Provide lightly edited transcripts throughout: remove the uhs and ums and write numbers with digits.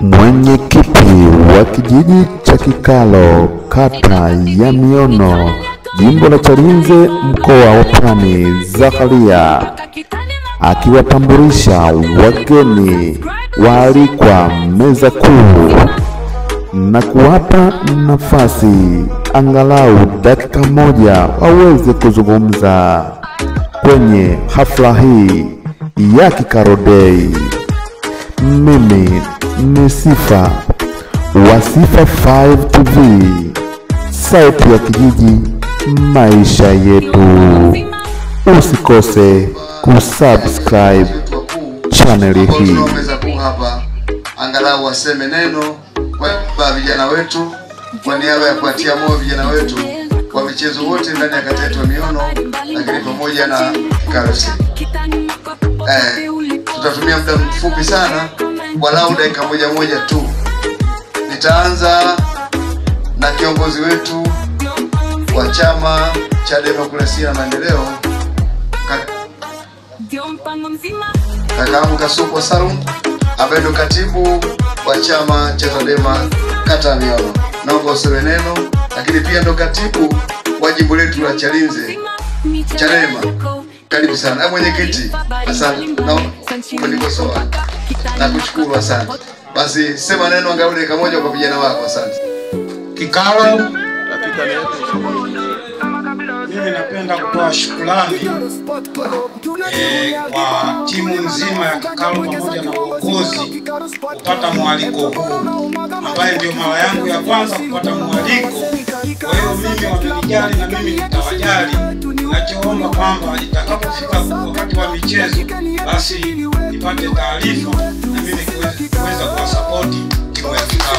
Mwenyekiti wa kijiji cha Kikalo, kata ya Miono, jimbo la Chalinze, mkoa wa Pwani, Zakaria, akiwatambulisha wageni waalikwa meza kuu na kuwapa nafasi angalau dakika moja waweze kuzungumza kwenye hafla hii ya Kikalo Day. Mimi ni Sifa wa Sifa 5 TV, sauti ya kijiji, maisha yetu. Usikose kusubscribe channel hii. Hapa angalau waseme neno kwa vijana wetu, kwa niaba ya kuatia moyo vijana wetu kwa michezo wote ndani ya kata yetu ya Miono, lakini pamoja na Kikalo. Tutatumia muda mfupi sana, walau dakika moja tu. Nitaanza na kiongozi wetu wa chama cha Demokrasia na Maendeleo, Kakaangu Kasuku Salum, ambaye ndo katibu wa chama cha Chadema kata ya Miono. Naomba useme neno, lakini pia ndo katibu wa jimbo letu la Chalinze Chadema. Karibu sana. Mwenyekiti, asante. Nikosoa na kushukuru, asante. Basi sema neno angalau dakika moja kwa vijana wako. Asante. Kikalo, mimi napenda kutoa shukrani kwa timu nzima ya Kikalo pamoja na uongozi kupata mwaliko huu, ambaye ndio mara yangu ya kwanza kupata mwaliko. Kwa hiyo mimi wamenijali na mimi nitawajali. Nachoomba kwamba itakapofika wakati wa michezo, basi nipate taarifa na mimi kuweza kuwasapoti timu ya Kikalo.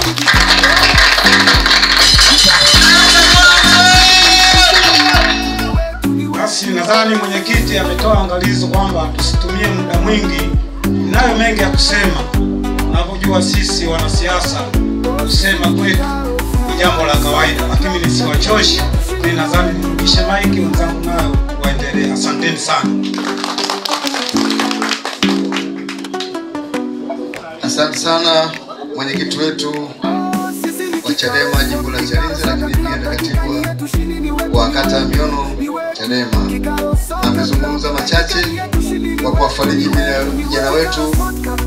Basi nadhani mwenyekiti ametoa angalizo kwamba tusitumie muda mwingi. Ninayo mengi ya kusema. Unapojua sisi wanasiasa kusema kwetu ni jambo la kawaida, lakini nisiwachoshe. Nadhani nirudishe maiki wenzangu nao waendelee. Asanteni sana. Asante sana mwenyekiti wetu wa Chadema jimbo la Chalinze, lakini pia katibu wa kata ya Miono Chadema. Amezungumza machache kwa kuwafariji vijana wetu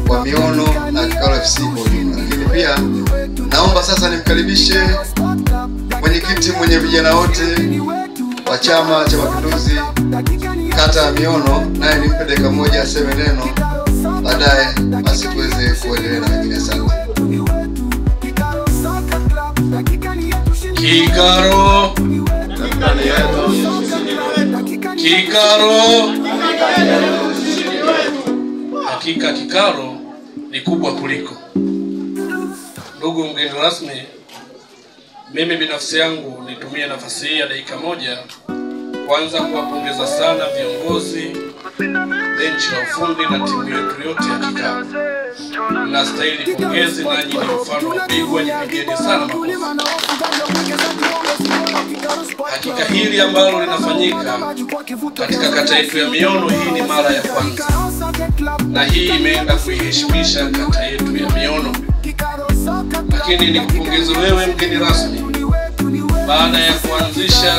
wa Miono na Kikalo FC kwa ujumla. Lakini pia naomba sasa nimkaribishe mwenyekiti mwenye vijana wote wa Chama cha Mapinduzi kata ya Miono, naye nimpe dakika moja aseme neno, baadaye basi tuweze kuendelea na wengine. Asante. Kikalo, Kikalo. Hakika Kikalo ni kubwa kuliko. Ndugu mgeni rasmi, mimi binafsi yangu nitumie nafasi hii ya dakika moja kwanza kuwapongeza sana viongozi, benchi la ufundi na timu yetu yote ya Kikalo. Mnastahili pongezi, na nyinyi ni mfano wa kupigwa, jipigeni sana makofi. Hakika hili ambalo linafanyika katika kata yetu ya Miono, hii ni mara ya kwanza, na hii imeenda kuiheshimisha kata yetu ya Miono. Lakini nikupongeze wewe mgeni rasmi, baada ya kuanzisha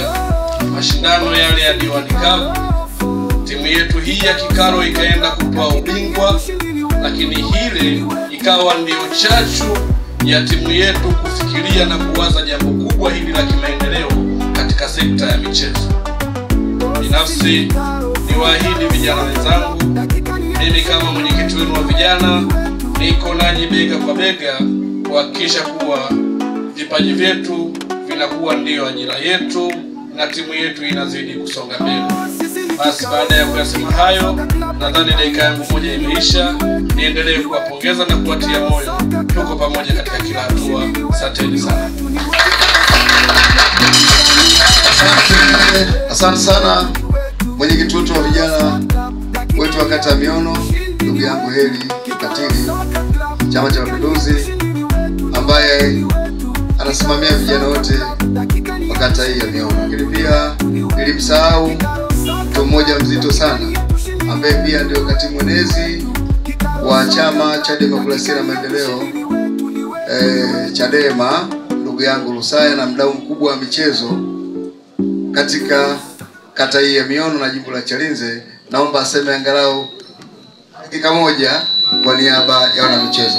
mashindano yale ya Diwani Cup, timu yetu hii ya Kikalo ikaenda kutoa ubingwa, lakini hile ikawa ndio chachu ya timu yetu kufikiria na kuwaza jambo kubwa hili la kimaendeleo katika sekta ya michezo. Binafsi niwaahidi vijana wenzangu, mimi kama mwenyekiti wenu wa vijana niko nanyi bega kwa bega kuhakikisha kuwa vipaji vyetu vinakuwa ndio ajira yetu na timu yetu inazidi kusonga mbele. Basi baada ya kusema hayo, nadhani dakika yangu moja imeisha. Niendelee kuwapongeza na kuwatia moyo. Tuko pamoja katika kila hatua. Asanteni sana. Asante sana mwenyekiti wetu wa vijana wetu wa kata ya Miono, ndugu yangu Heli Katili, Chama cha Mapinduzi, ambaye anasimamia vijana wote wa kata hii ya Miono. Lakini pia nilimsahau mtu mmoja mzito sana, ambaye pia ndio katibu mwenezi wa chama cha Demokrasia na Maendeleo Chadema, ndugu yangu Lusaya na mdau mkubwa wa michezo katika kata hii ya Miono na jimbo la Chalinze, naomba aseme angalau dakika moja kwa niaba ya wana michezo.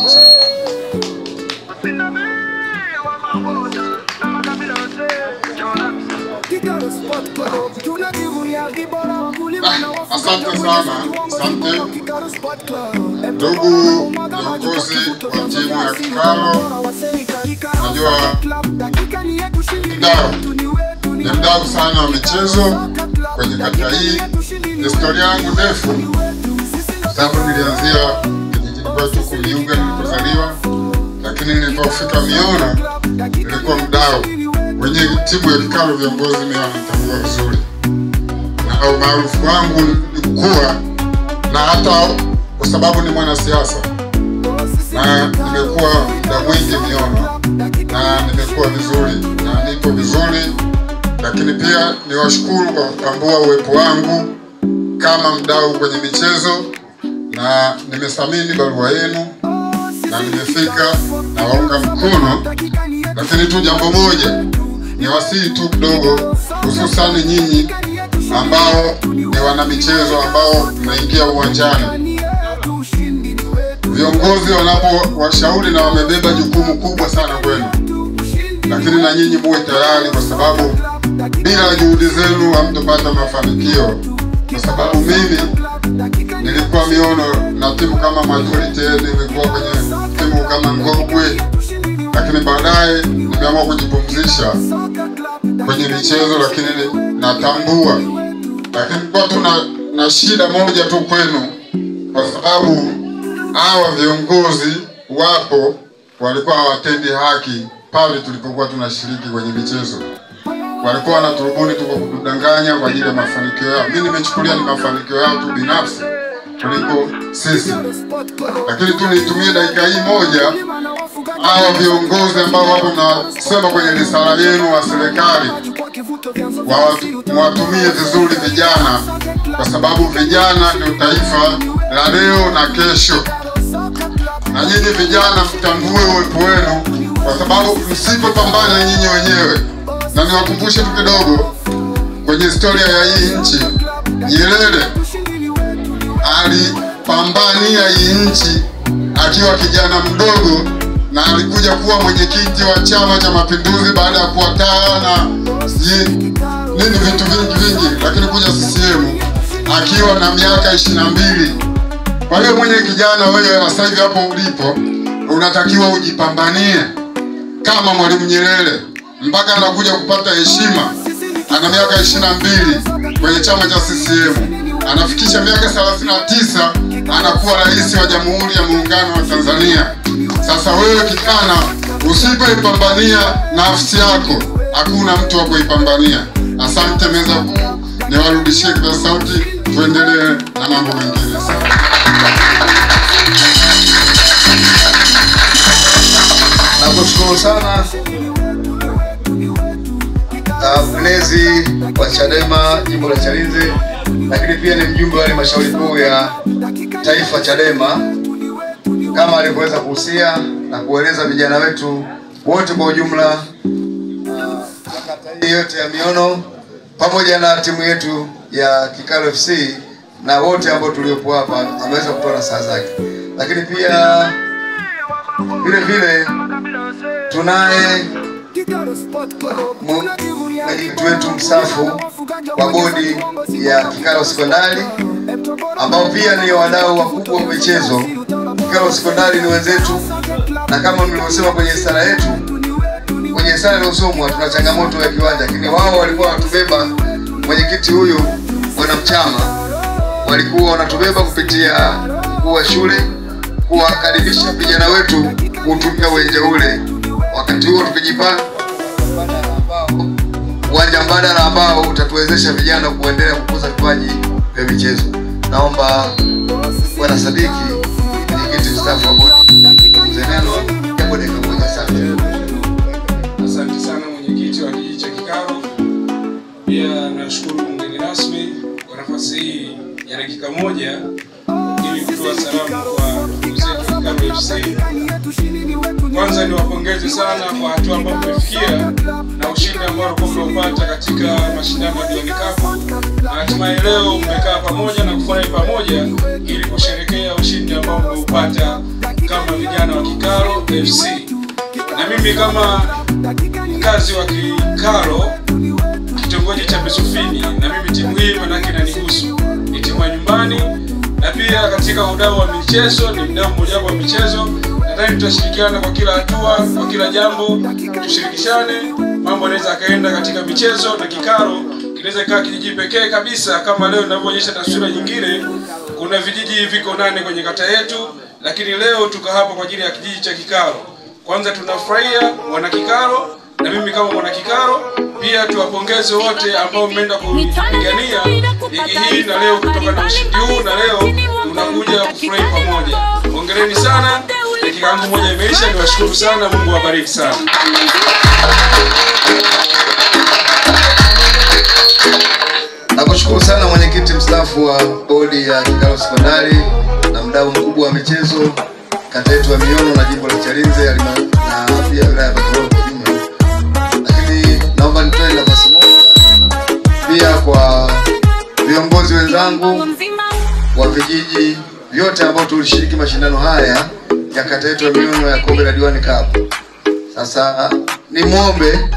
Asante sana, asante ndugu viongozi wa timu ya Kikalo. Najua ni mdau sana wa michezo kwenye kata hii. Historia yangu ndefu, sababu nilianzia kijijini kwetu Kuliuga nilipozaliwa, lakini nilipofika Miono nilikuwa mdau kwenye timu ya Kikalo. Viongozi mimi wanatambua vizuri, na umaarufu wangu ulikuwa na hata kwa sababu ni mwanasiasa, na nimekuwa muda mwingi Miono na nimekuwa vizuri na nipo vizuri. Lakini pia niwashukuru kwa kutambua uwepo wangu kama mdau kwenye michezo, na nimethamini barua yenu na nimefika na waunga mkono. Lakini tu jambo moja, ni wasihi tu kidogo, hususani nyinyi ambao ni wana michezo ambao mnaingia uwanjani. Viongozi wanapowashauri na wamebeba jukumu kubwa sana kwenu, lakini na nyinyi muwe tayari, kwa sababu bila juhudi zenu hamtopata mafanikio. Kwa sababu mimi nilikuwa Miono na timu kama Majority, nilikuwa kwenye timu kama Ngogwe, lakini baadaye nimeamua kujipumzisha kwenye michezo. Lakini natambua, lakini kwa na shida moja tu kwenu, kwa sababu hawa viongozi wapo walikuwa hawatendi haki pale tulipokuwa tunashiriki kwenye michezo. Walikuwa wanaturubuni tu kwa kutudanganya kwa ajili ya mafanikio yao. Mimi nimechukulia ni mafanikio yao tu binafsi kuliko sisi. Lakini tu nitumie dakika hii moja, hawa viongozi ambao wapo mnasema kwenye risala yenu wa serikali, watumie vizuri vijana, kwa sababu vijana ndio taifa la leo na kesho. Na nyinyi vijana mtambue uwepo wenu, kwa sababu msipopambana nyinyi wenyewe. Na niwakumbushe tu kidogo kwenye historia ya hii nchi, Nyerere alipambania hii nchi akiwa kijana mdogo, na alikuja kuwa mwenyekiti wa Chama cha Mapinduzi baada ya kuataa na nini vitu vingi, lakini kuja CCM akiwa na miaka 22. Kwa hiyo mwenye kijana, wewe sasa hivi hapo ulipo unatakiwa ujipambanie kama Mwalimu Nyerere, mpaka anakuja kupata heshima. Ana miaka 22 kwenye chama cha CCM, anafikisha miaka 39 anakuwa rais wa Jamhuri ya Muungano wa Tanzania. Sasa wewe kijana, usipoipambania nafsi yako, hakuna mtu wa kuipambania. Asante meza kuu, niwarudishie kwa sauti, tuendelee na mambo mengine. Nakushukuru sana mlezi wa Chadema jimbo la Chalinze, lakini pia ni mjumbe wa halmashauri kuu ya taifa Chadema, kama alivyoweza kuhusia na kueleza vijana wetu wote kwa ujumla kata hii yote ya Miono, pamoja na timu yetu ya Kikalo FC na wote ambao tuliopo hapa, ameweza kutoa nasaha zake. Lakini pia vile tunaye mwenyekiti wetu mstaafu wa bodi ya Kikalo Sekondari, ambao pia ni wadau wakubwa wa michezo. Kikalo Sekondari ni wenzetu, na kama mlivyosema kwenye sala yetu, kwenye sala iliyosomwa, tuna changamoto ya kiwanja, lakini wao walikuwa wanatubeba. Mwenyekiti huyu bwana Mchama walikuwa wanatubeba kupitia mkuu wa shule, kuwakaribisha vijana wetu kutumia uwanja ule. Wakati huo tukijipanga uwanja mbadala ambao utatuwezesha vijana kuendelea kukuza vipaji vya michezo. Naomba bwana Sadiki, mwenyekiti mstaafu wa bodi, mzeneno jambo dakika moja. Asante sana mwenyekiti wa kijiji cha Kikalo. Pia nashukuru mgeni rasmi kwa nafasi hii ya dakika moja ili kutoa salamu kwa ndugu zetu Kikalo FC. Kwanza kwanza niwapongeze sana kwa hatua ambayo mmefikia na ushindi ambao mmeupata katika mashindano ya Diwani Cup. Na hatimaye leo mmekaa pamoja na kufurahi pamoja ili kusherehekea ushindi ambao mmeupata kama vijana wa Kikalo FC. Na mimi kama mkazi wa Kikalo kitongoji cha Misufini, na mimi timu hii manake inanihusu, ni timu ya nyumbani, na pia katika udau wa michezo ni mdau mmoja wa michezo. Nadhani tutashirikiana kwa kila hatua, kwa kila jambo, tushirikishane, mambo yanaweza kaenda katika michezo, na Kikalo kinaweza kaa kijiji pekee kabisa kama leo ninavyoonyesha taswira nyingine. Kuna vijiji viko 8 kwenye kata yetu, lakini leo tuko hapa kwa ajili ya kijiji cha Kikalo. Kwanza tunafurahia wana Kikalo, na mimi kama mwana Kikalo pia tuwapongeze wote ambao mmeenda kupigania ligi hii, na leo kutoka na ushindi huu, na leo tunakuja kufurahi pamoja. Hongereni sana. Dakika yangu moja imeisha, niwashukuru sana, Mungu awabariki sana. Nakushukuru sana mwenyekiti mstaafu wa bodi ya Kikalo Sekondari na mdau mkubwa wa michezo kata yetu ya Miono na jimbo la Chalinze na pia wilaya ya Bagamoyo kwa jumla. Lakini naomba nitoe nafasi moja pia kwa viongozi wenzangu wa vijiji vyote ambao tulishiriki mashindano haya ya kata yetu ya Miono ya kombe la Diwani Cup. Sasa ni muombe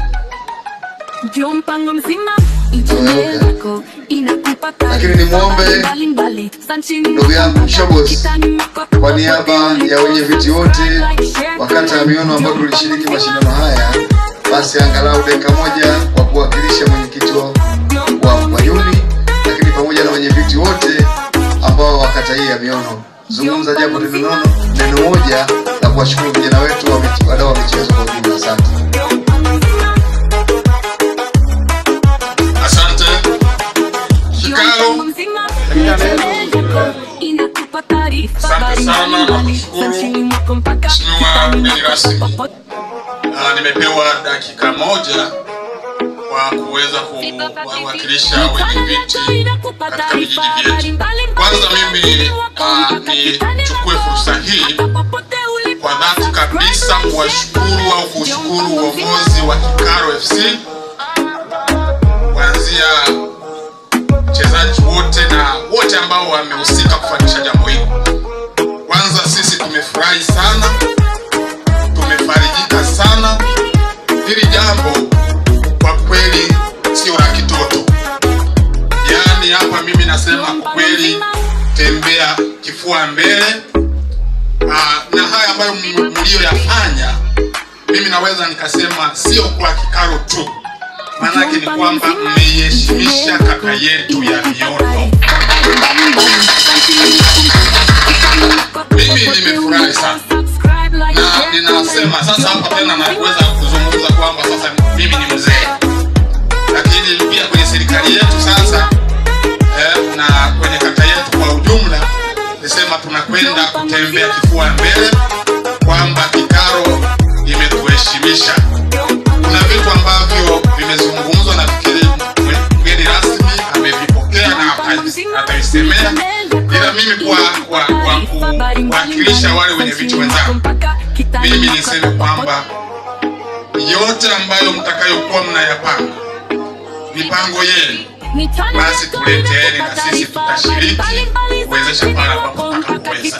lakini ni muombe ndugu yangu Mshobos kwa niaba ya wenye viti wote wa kata ya Miono ambao tulishiriki mashindano haya, basi angalau dakika moja kwa kuwakilisha mwenyekiti wa Mayuni, lakini pamoja na wenye viti wote ambao wa kata hii ya Miono, zungumza japo neno moja na kuwashukuru vijana wetu wadau wa michezo kwa ujumla. Asante. Asante sana na kushukuru Mheshimiwa mgeni rasmi. Nimepewa dakika moja kwa kuweza kuwakilisha wenye viti katika vijiji vyetu. Kwanza mimi nichukue fursa hii kwa dhati kabisa kuwashukuru au kushukuru uongozi wa Kikalo FC, kuanzia wachezaji wote na wote ambao wamehusika kufanikisha jambo hili. Kwanza sisi tumefurahi sana, tumefarijika sana. Hili jambo kwa kweli sio la kitoto. Yaani hapa mimi nasema kwa kweli tembea kifua mbele. Na haya ambayo mlioyafanya mimi naweza nikasema sio kwa Kikalo tu. Manake ni kwamba mmeheshimisha kata yetu ya Miono. Mimi nimefurahi sana. Na ninasema sasa hapa tena naweza kuzungumza kwamba sasa mimi ni mzee. Lakini pia kwenye serikali yetu sasa na kwenye kata yetu kwa ujumla, nisema tunakwenda kutembea kifua mbele kwamba Kikalo imetuheshimisha. Kuna vitu ambavyo vimezungumzwa na fikiri mgeni rasmi amevipokea na ataisemea, ila mimi kwa kuwakilisha wale wenye viti wenzangu, mimi niseme kwamba yote ambayo mtakayokuwa mnayapanga, mipango yenu, basi tuleteeni na sisi tutashiriki kuwezesha pale ambapo tutakapoweza.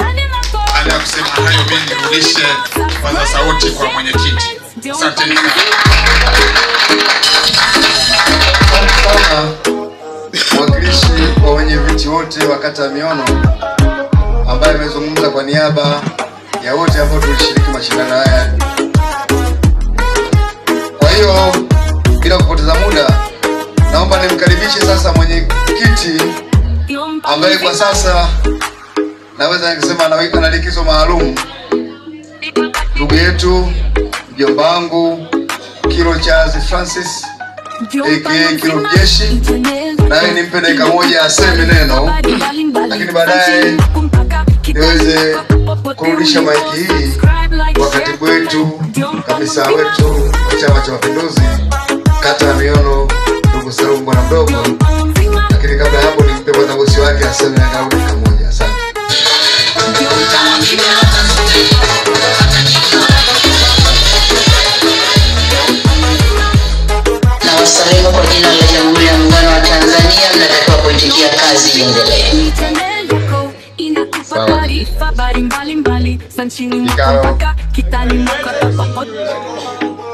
Baada ya kusema hayo, mimi nirudishe kipaza sauti kwa mwenyekiti. Asanteni sana. Mwakilishi wa wenye viti wote wa kata ya Miono ambaye amezungumza kwa niaba ya wote ambao tulishiriki mashindano haya. Kwa hiyo bila kupoteza muda, naomba nimkaribishe sasa mwenyekiti ambaye kwa sasa naweza nikisema ana likizo maalum, ndugu yetu mjomba wangu Kilo Charles Francis aka Kilo Mjeshi. Naye nimpe dakika moja aseme neno, lakini baadaye niweze kurudisha maiki hii kwa katibu wetu, kamisa wetu wa Chama cha Mapinduzi kata ya Miono, ndugu Salum bwana mdogo. Lakini kabla hapo nimpe bwana bosi wake aseme angalau dakika moja. Asante.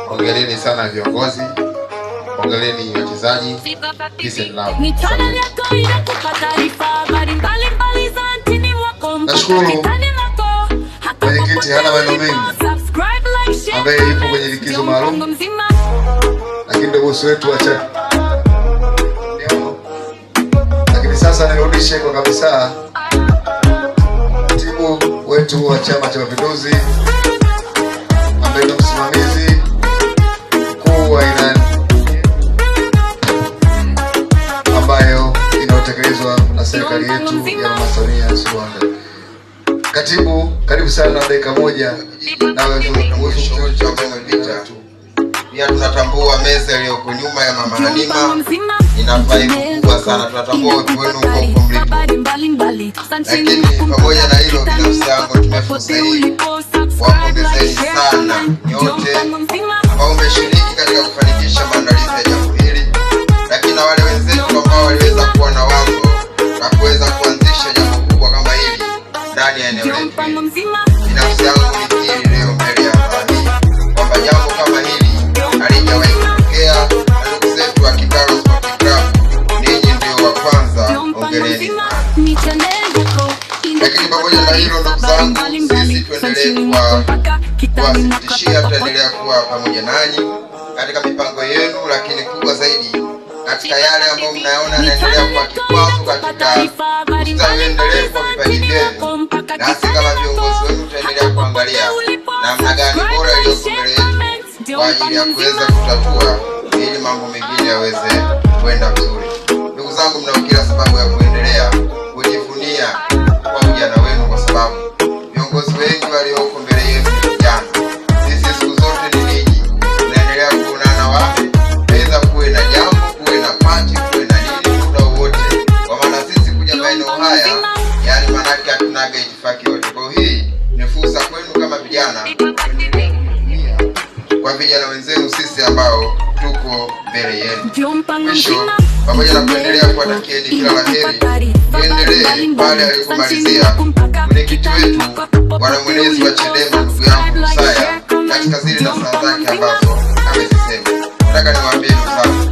Hongereni sana viongozi, hongereni wachezaji. Peace and love. Nashukuru mwenyekiti hana maneno mengi ambaye yupo kwenye likizo maalum, lakini ndio bosi wetu wa chat. Lakini sasa nirudishe kwa kabisa timu wetu wa Chama cha Mapinduzi ambaye ndio msimamizi mkuu wa ilani ambayo inatekelezwa na serikali yetu ya Mama Samia Suluhu Hassan. Katibu, karibu sana, dakika moja na wewe tu. Pia tunatambua meza iliyoko nyuma ya Mama Halima ina faida kubwa sana. Tunatambua watu wenu huko mlipo. Lakini pamoja na hilo, binafsi yangu tumefurahia hii. Wapongezeni sana nyote ambao mmeshiriki katika kufanikisha maandalizi ya jambo hili. Lakini na wale wenzetu ambao waliweza kuwa na wazo na kuweza kuanzisha jambo kubwa kama hili ndani ya eneo letu. Binafsi yangu nikiri leo mbele ya jamii kwamba jambo kama hili halijawahi kutokea, na ndugu zetu wa Kigalo Sport Club ninyi ndio wa kwanza, hongereni. Lakini pamoja na hilo, ndugu zangu, sisi tuendelee kuwathibitishia, tutaendelea kuwa pamoja nanyi katika mipango yenu, lakini kubwa zaidi katika yale ambayo mnayaona yanaendelea kwa kikwazo katika ustawi endelevu wa vipaji vyenu. Nasi kama viongozi wenu tutaendelea kuangalia namna gani bora iliyoko mbele yetu kwa ajili ya kuweza kutatua ili mambo mengine yaweze kwenda vizuri. Ndugu zangu, mna kila sababu ya kuendelea kujivunia kwa vijana wenu, kwa sababu viongozi wengi walioko mbele yenu ni vijana. Sisi siku zote ni ninyi, tunaendelea kuonana wapi, naweza kuwe na jambo, kuwe na pati, kuwe na nini muda wote. Kwa maana sisi kuja maeneo haya, yani manake hatunaga itifaki yote. Kwa hii ni fursa kwenu kama vijana, kwa vijana wenzenu sisi ambao tuko mbele yenu. Mwisho, pamoja na kuendelea kuwatakieni kila la heri, tuendelee pale alipomalizia mwenyekiti wetu Bwana Mwenezi wa Chadema ndugu yangu Musaya katika zile nasaha zake ambazo amezisema. Nataka niwaambie ndugu zangu,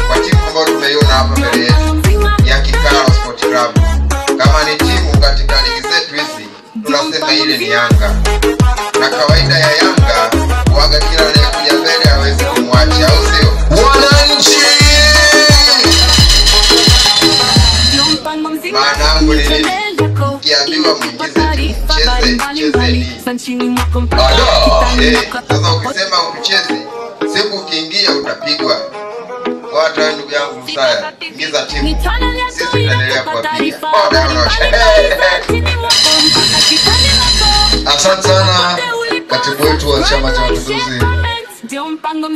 kwa timu ambayo tumeiona hapa mbele yetu ya Kigalo Sport Club, kama ni timu katika ligi zetu hizi tunasema ile ni Yanga, na kawaida ya Yanga waga kila anayekuja mbele aweze kumwacha, au sio? Wananchi, maana yangu ni nini? Kiambiwa mwingize chezeni. Sasa ukisema ukicheze, siku ukiingia utapigwa. Watu wa ndugu yangu Musaya, ingiza timu, sisi tutaendelea kuwapiga. Asante sana katibu wetu wa Chama cha Mapinduzi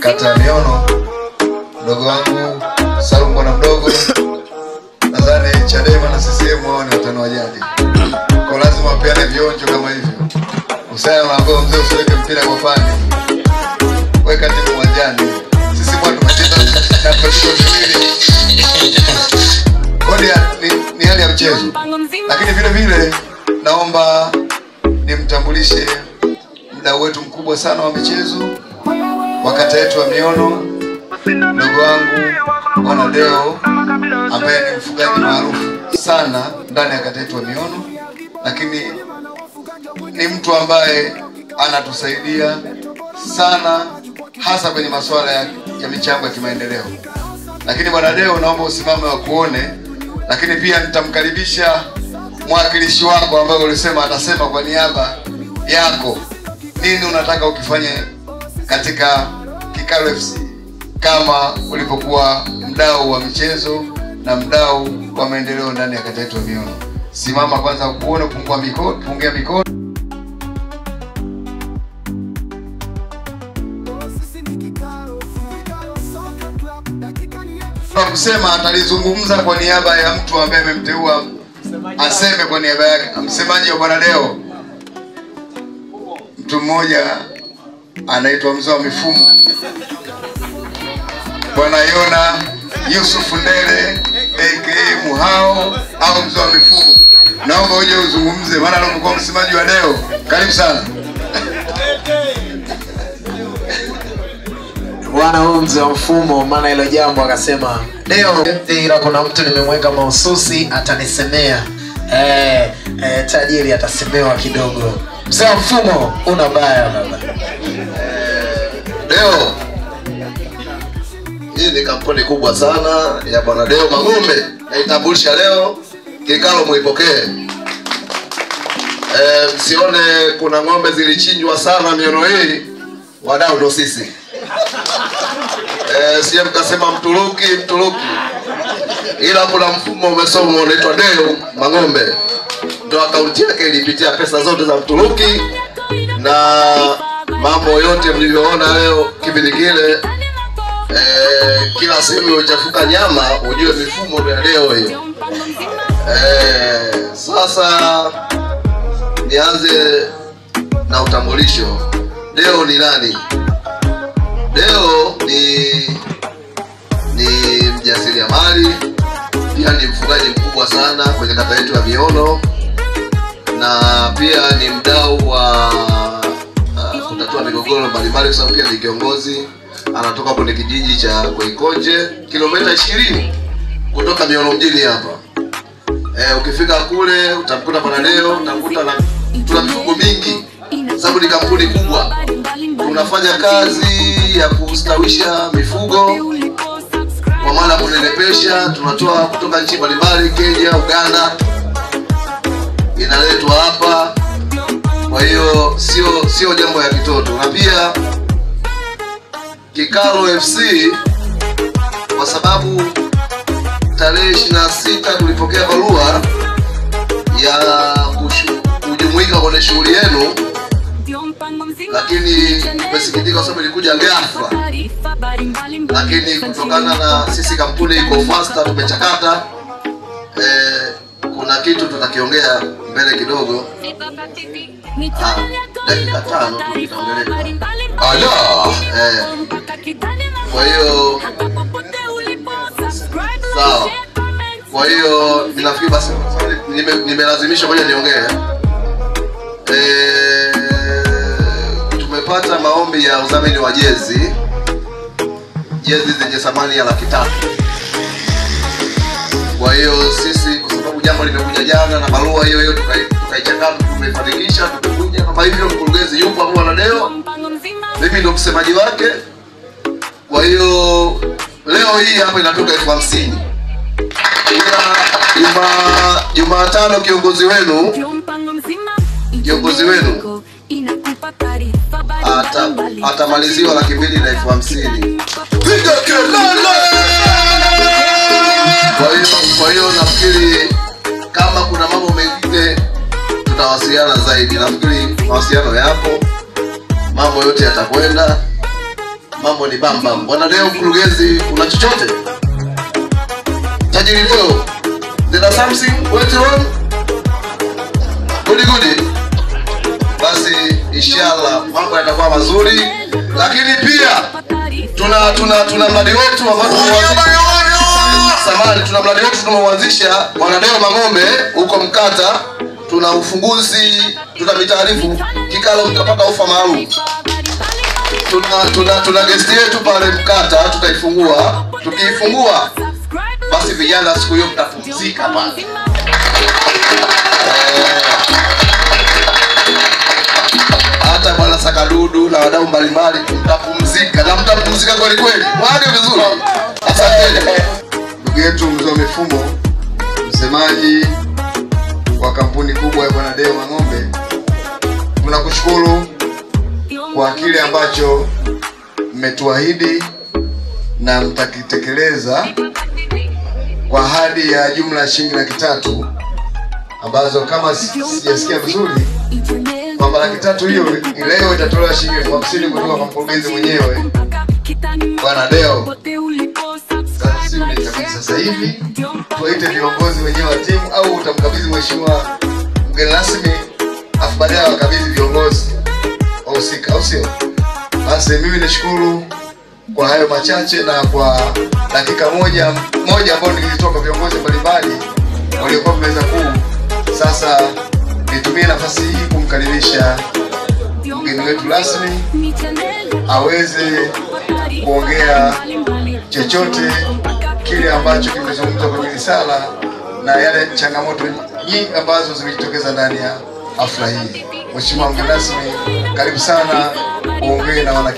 kata ya Miono, mdogo wangu Salum bwana mdogo. Nadhani Chadema na CCM wao ni watano wa jadi, kwa lazima wapeane vionjo kama hivyo. Musaya anaambia mzee usiweke mpira kwa pande, weka timu uwanjani. Sisi bwana tumecheza na tumecheza vizuri. Kodi ni hali ya mchezo, lakini vile vile naomba nimtambulishe mdau wetu mkubwa sana wa michezo wa kata yetu ya Miono, ndugu wangu Bwana Deo, ambaye ni mfugaji maarufu sana ndani ya kata yetu ya Miono, lakini ni mtu ambaye anatusaidia sana hasa kwenye masuala ya michango ya kimaendeleo. Lakini Bwana Deo, naomba usimame wa kuone, lakini pia nitamkaribisha mwakilishi wako ambaye ulisema atasema kwa niaba yako nini unataka ukifanye katika Kigalo FC kama ulipokuwa mdau wa michezo na mdau wa maendeleo ndani ya kata yetu ya Miono. Simama kwanza kuone, pungia mikono. Kusema atalizungumza kwa niaba ya mtu ambaye amemteua aseme kwa niaba yake. Msemaji wa Bwana Deo, mtu mmoja anaitwa mzee wa mifumo, Bwana Yona Yusuf Ndele aka Muhao au mzee wa mifumo. naomba uje uzungumze, maana leo mko msemaji wa Deo. Karibu sana. Bwana huyu mzee wa mfumo, maana hilo jambo akasema Deo, ila kuna mtu nimemweka mahususi atanisemea. Tajiri atasemewa kidogo. Mzee wa mfumo, una baya baba. Deo, hii ni kampuni kubwa sana ya Bwana Deo Mang'ombe. Naitambulisha leo, kikao muipokee. Msione kuna ng'ombe zilichinjwa sana miono hii, wadau ndo sisi. Sije mkasema Mturuki, ila kuna mfumo umesoma unaitwa Deo Mang'ombe. Ndio akaunti yake ilipitia pesa zote za Mturuki, na mambo yote mlivyoona leo kipindi kile, kila sehemu uchafuka nyama, ujue mifumo ya Deo hiyo. Sasa nianze na utambulisho. Deo ni nani? Deo ni mjasiriamali, pia ni mfugaji mkubwa sana kwenye kata yetu ya Miono, na pia ni mdau wa kutatua migogoro mbalimbali, kwa sababu pia ni kiongozi. Anatoka kwenye kijiji cha Koikonje, kilomita 20 kutoka Miono mjini hapa. Ukifika kule utamkuta Bwana Deo, utakuta na tuna mifugo mingi, sababu ni kampuni kubwa. Tunafanya kazi ya kustawisha mifugo, kwa maana kunenepesha, tunatoa kutoka nchi mbalimbali, Kenya, Uganda, inaletwa hapa. Kwa hiyo sio jambo ya kitoto. Na pia Kikalo FC, kwa sababu tarehe 26 tulipokea barua ya kujumuika kwenye shughuli yenu, lakini tumesikitika kwa sababu ilikuja ghafla. Lakini kutokana na sisi kampuni iko faster, tumechakata, kuna kitu tutakiongea mbele kidogo. Dakika 5 tutaongelea. Kwa hiyo sawa. Kwa hiyo ninafikiri basi nimelazimishwa moja niongee. Tumepata maombi ya udhamini wa jezi zenye thamani ya $300,000. Kwa hiyo sisi, kwa sababu jambo limekuja jana na barua hiyo tukaichakata, tumefanikisha, tumekuja kama hivyo. Mkurugenzi yupo hapo Bwana Deo, mimi ndo msemaji wake. Kwa hiyo leo hii hapa inatoka $50,000. Jumatano kiongozi wenu atamaliziwa $250,000. Piga kelele! Kwa hiyo nafikiri kama kuna mambo mengine tutawasiliana zaidi. Nafikiri mawasiliano yapo, mambo yote yatakwenda, mambo ni bamba. Bwana Deo mkurugenzi, una chochote? Tajiri Deo, there something went wrong? Good. Basi inshallah mambo yatakuwa mazuri. Lakini pia tuna mradi wetu tuna mradi wetu tumeuanzisha Bwana Deo Mang'ombe huko Mkata. Tuna ufunguzi, tutamitaarifu kikalo, mtapata ofa maalum. Tuna guest yetu pale Mkata, tutaifungua. Tukiifungua basi vijana siku hiyo mtapumzika pale. Hata Bwana Sakadudu na wadau mbalimbali mtapumzika, na mtapumzika kweli kweli. Mwage vizuri. Asante. Ndugu yetu mzee wa mifumo, msemaji wa kampuni kubwa ya Bwana Deo Mang'ombe, tunakushukuru kwa kile ambacho mmetuahidi na mtakitekeleza kwa ahadi ya jumla shilingi $300,000, ambazo kama sijasikia vizuri kwamba $300,000 hiyo leo itatolewa shilingi $50,000 kutoka kwa mkurugenzi mwenyewe Bwana Deo. Sasa hivi tuwaite viongozi wenyewe wa timu, au utamkabidhi mheshimiwa mgeni rasmi afu baadaye wakabidhi viongozi wahusika, au sio? Basi mimi nashukuru kwa hayo machache, na kwa dakika moja ambayo nilitoka viongozi mbalimbali waliokuwa meza kuu. Sasa rasmi aweze kuongea chochote kile ambacho kimezungumzwa kwenye risala na yale changamoto nyingi ambazo zimejitokeza ndani ya hafla hii. Mheshimiwa mgeni rasmi, karibu sana uongee na wana